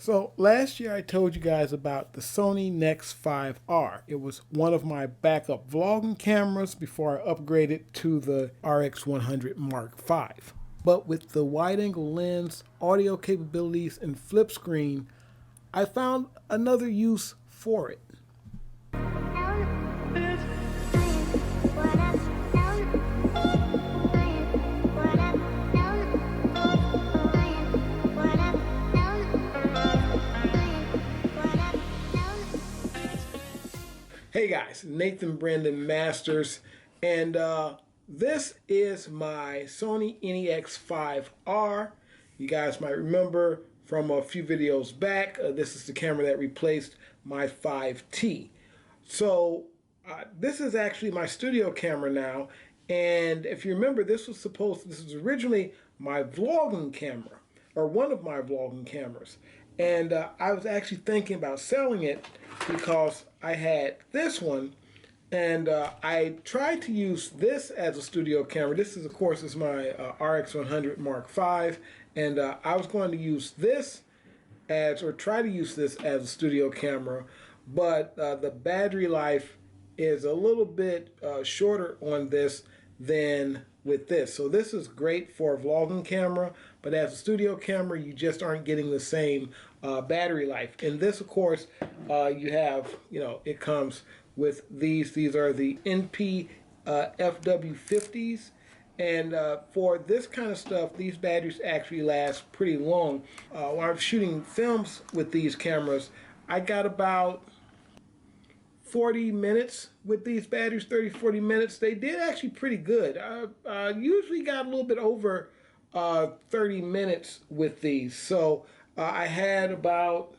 So last year I told you guys about the Sony NEX 5R. It was one of my backup vlogging cameras before I upgraded to the RX100 Mark V. But with the wide angle lens, audio capabilities, and flip screen, I found another use for it. Hey guys, Nathan Brandon Masters, and this is my Sony NEX 5R. You guys might remember from a few videos back, this is the camera that replaced my 5T. So this is actually my studio camera now, and if you remember, this was originally my vlogging camera, or one of my vlogging cameras. And I was actually thinking about selling it because I had this one, and I tried to use this as a studio camera. This is, of course, is my RX100 Mark V, and I was going to use this try to use this as a studio camera, but the battery life is a little bit shorter on this than with this. So this is great for a vlogging camera, but as a studio camera, you just aren't getting the same battery life. And this, of course, you have, it comes with these. These are the NP FW50s. And for this kind of stuff, these batteries actually last pretty long. When I'm shooting films with these cameras, I got about 40 minutes with these batteries, 30-40 minutes. They did actually pretty good. I usually got a little bit over 30 minutes with these. So I had about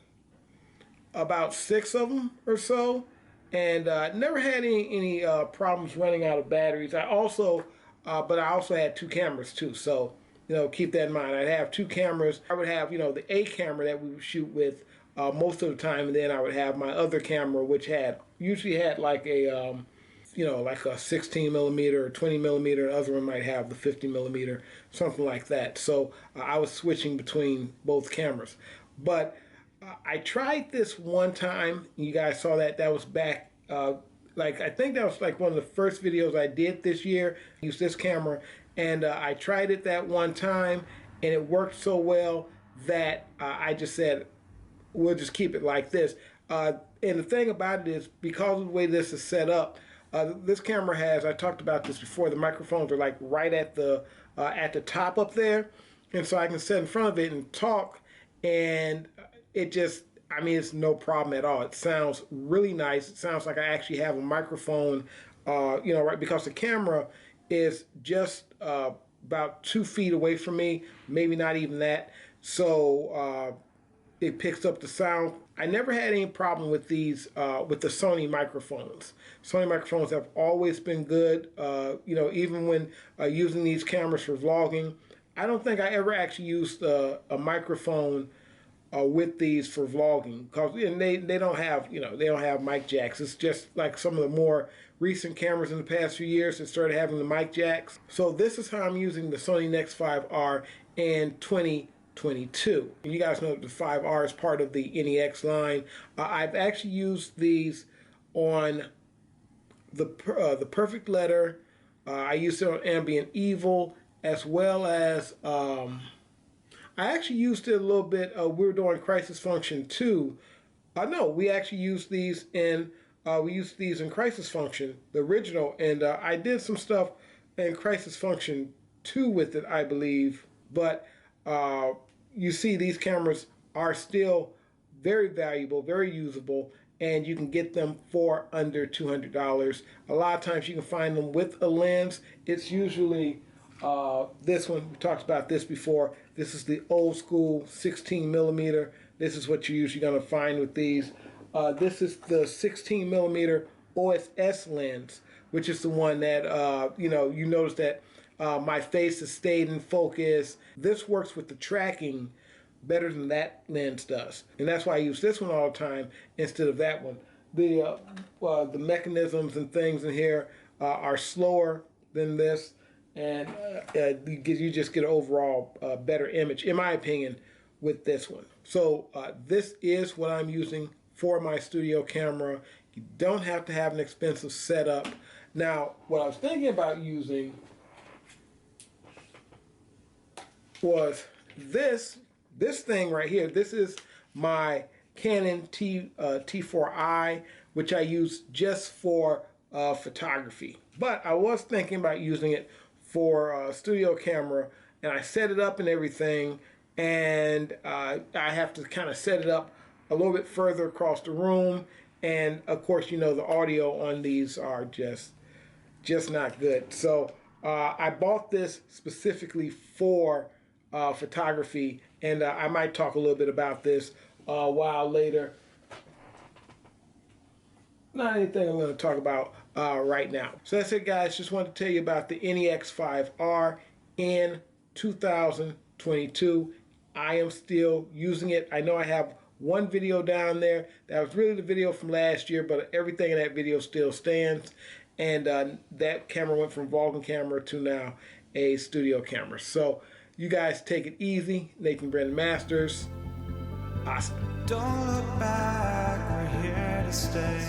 6 of them or so, and never had any problems running out of batteries. But I also had 2 cameras too, so keep that in mind. I'd have 2 cameras. I would have the A camera that we would shoot with most of the time, and then I would have my other camera, which usually had like a like a 16 millimeter or 20 millimeter. The other one might have the 50 millimeter, something like that. So I was switching between both cameras. But I tried this one time. You guys saw that. That was back. I think that was like one of the first videos I did this year. I used this camera, and I tried it that one time, and it worked so well that I just said, we'll just keep it like this. And the thing about it is, because of the way this is set up, this camera has, I talked about this before, the microphones are like right at the top up there, and so I can sit in front of it and talk, and it just, it's no problem at all. It sounds really nice. It sounds like I actually have a microphone, right, because the camera is just about 2 feet away from me, maybe not even that. So it picks up the sound. I never had any problem with these, with the Sony microphones. Sony microphones have always been good, even when using these cameras for vlogging. I don't think I ever actually used a microphone with these for vlogging, because they don't have they don't have mic jacks. It's just like some of the more recent cameras in the past few years that started having the mic jacks. So this is how I'm using the Sony NEX 5R in 2022. And you guys know that the 5R is part of the NEX line. I've actually used these on the Perfect Letter. I used it on Ambient Evil, as well as I actually used it a little bit. We were doing Crisis Function 2. No, we actually used these in Crisis Function, the original, and I did some stuff in Crisis Function 2 with it, I believe. But you see, these cameras are still very valuable, very usable, and you can get them for under $200. A lot of times you can find them with a lens. It's usually this one. We talked about this before. This is the old school 16 millimeter. This is what you're usually going to find with these. This is the 16 millimeter OSS lens, which is the one that you notice that my face has stayed in focus. This works with the tracking better than that lens does, and that's why I use this one all the time instead of that one. The mechanisms and things in here are slower than this, and you just get an overall better image, in my opinion, with this one. So this is what I'm using for my studio camera. You don't have to have an expensive setup. Now, what I was thinking about using was this thing right here. This is my Canon T4i, which I use just for photography. But I was thinking about using it for studio camera, and I set it up and everything, and I have to kind of set it up a little bit further across the room, and of course, you know, the audio on these are just not good. So I bought this specifically for photography, and I might talk a little bit about this a while later. Not anything I'm going to talk about right now. So that's it, guys. Just wanted to tell you about the NEX5R in 2022. I am still using it. I know I have one video down there that was really the video from last year, but everything in that video still stands. And that camera went from Vulcan camera to now a studio camera. So you guys take it easy. Nathyn Brandon Masters. Awesome. Don't look back, we're here to stay.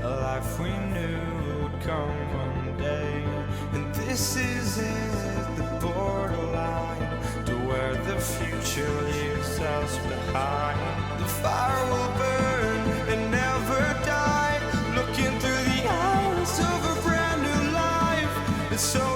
A life we knew would come one day. And this is it, the borderline to where the future leaves us behind. The fire will burn and never die, looking through the eyes of a brand new life. It's so